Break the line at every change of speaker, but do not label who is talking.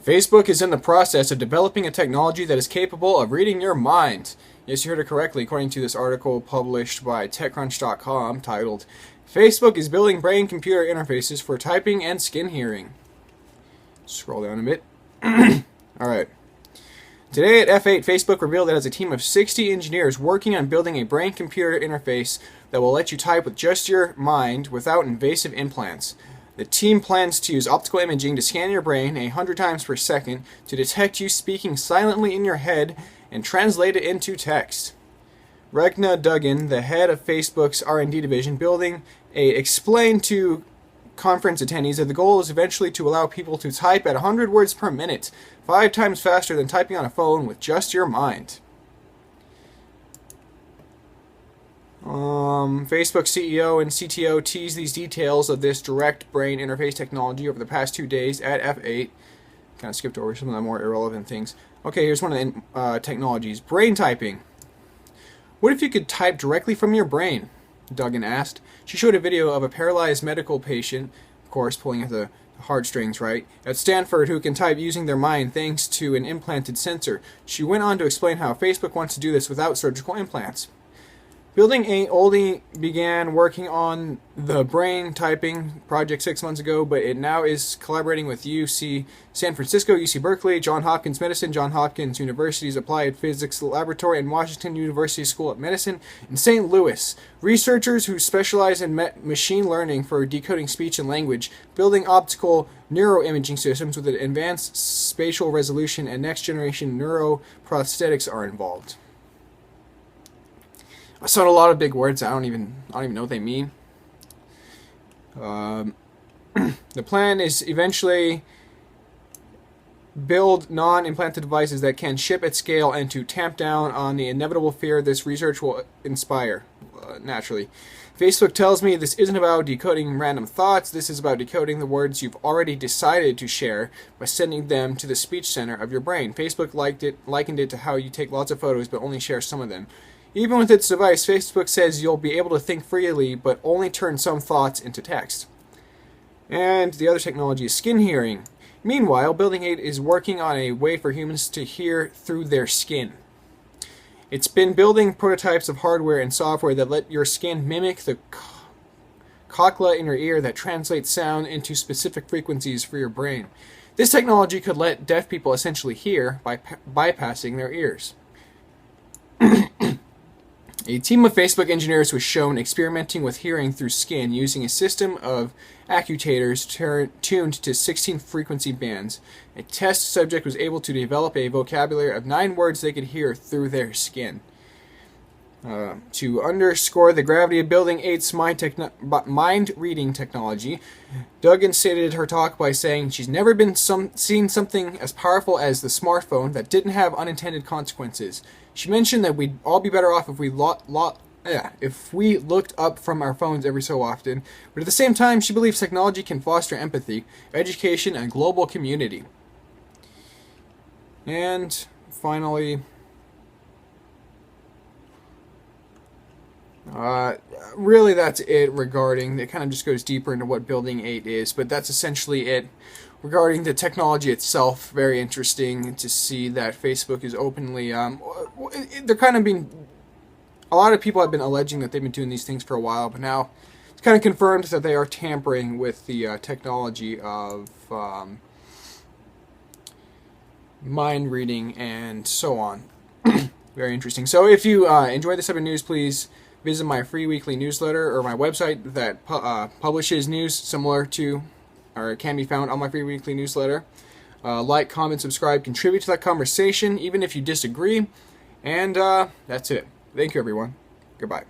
Facebook is in the process of developing a technology that is capable of reading your mind. Yes, you heard it correctly, according to this article published by TechCrunch.com titled, Facebook is building brain-computer interfaces for typing and skin hearing. Scroll down a bit. Alright. Today at F8, Facebook revealed it has a team of 60 engineers working on building a brain-computer interface that will let you type with just your mind without invasive implants. The team plans to use optical imaging to scan your brain 100 times per second to detect you speaking silently in your head and translate it into text. Regna Duggan, the head of Facebook's R&D division, explained to conference attendees that the goal is eventually to allow people to type at 100 words per minute, 5 times faster than typing on a phone with just your mind. Facebook CEO and CTO teased these details of this direct brain interface technology over the past 2 days at F8. Kind of skipped over some of the more irrelevant things. Okay, here's one of the technologies. Brain typing. What if you could type directly from your brain? Duggan asked. She showed a video of a paralyzed medical patient, of course, pulling at the heartstrings, right, at Stanford, who can type using their mind thanks to an implanted sensor. She went on to explain how Facebook wants to do this without surgical implants. Building 8 Oldie began working on the brain typing project 6 months ago, but it now is collaborating with UC San Francisco, UC Berkeley, Johns Hopkins Medicine, Johns Hopkins University's Applied Physics Laboratory, and Washington University School of Medicine in St. Louis. Researchers who specialize in machine learning for decoding speech and language, building optical neuroimaging systems with advanced spatial resolution, and next-generation neuroprosthetics are involved. I saw a lot of big words. I don't even know what they mean. The plan is eventually build non-implanted devices that can ship at scale and to tamp down on the inevitable fear this research will inspire. Naturally. Facebook tells me this isn't about decoding random thoughts. This is about decoding the words you've already decided to share by sending them to the speech center of your brain. Facebook likened it to how you take lots of photos but only share some of them. Even with its device, Facebook says you'll be able to think freely, but only turn some thoughts into text. And the other technology is skin hearing. Meanwhile, Building 8 is working on a way for humans to hear through their skin. It's been building prototypes of hardware and software that let your skin mimic the cochlea in your ear that translates sound into specific frequencies for your brain. This technology could let deaf people essentially hear by bypassing their ears. A team of Facebook engineers was shown experimenting with hearing through skin using a system of actuators tuned to 16 frequency bands. A test subject was able to develop a vocabulary of 9 words they could hear through their skin. To underscore the gravity of Building 8's mind-reading technology, Duggan stated her talk by saying she's never seen something as powerful as the smartphone that didn't have unintended consequences. She mentioned that we'd all be better off if we looked up from our phones every so often, but at the same time, she believes technology can foster empathy, education, and global community. And finally, really that's it regarding, it kind of just goes deeper into what Building 8 is, but that's essentially it. Regarding the technology itself, very interesting to see that Facebook is openly, they're kind of being, a lot of people have been alleging that they've been doing these things for a while, but now it's kind of confirmed that they are tampering with the technology of mind reading and so on. Very interesting. So if you enjoy this type of news, please visit my free weekly newsletter or my website that publishes news similar to, or it can be found on my free weekly newsletter. Like, comment, subscribe, contribute to that conversation, even if you disagree. And that's it. Thank you, everyone. Goodbye.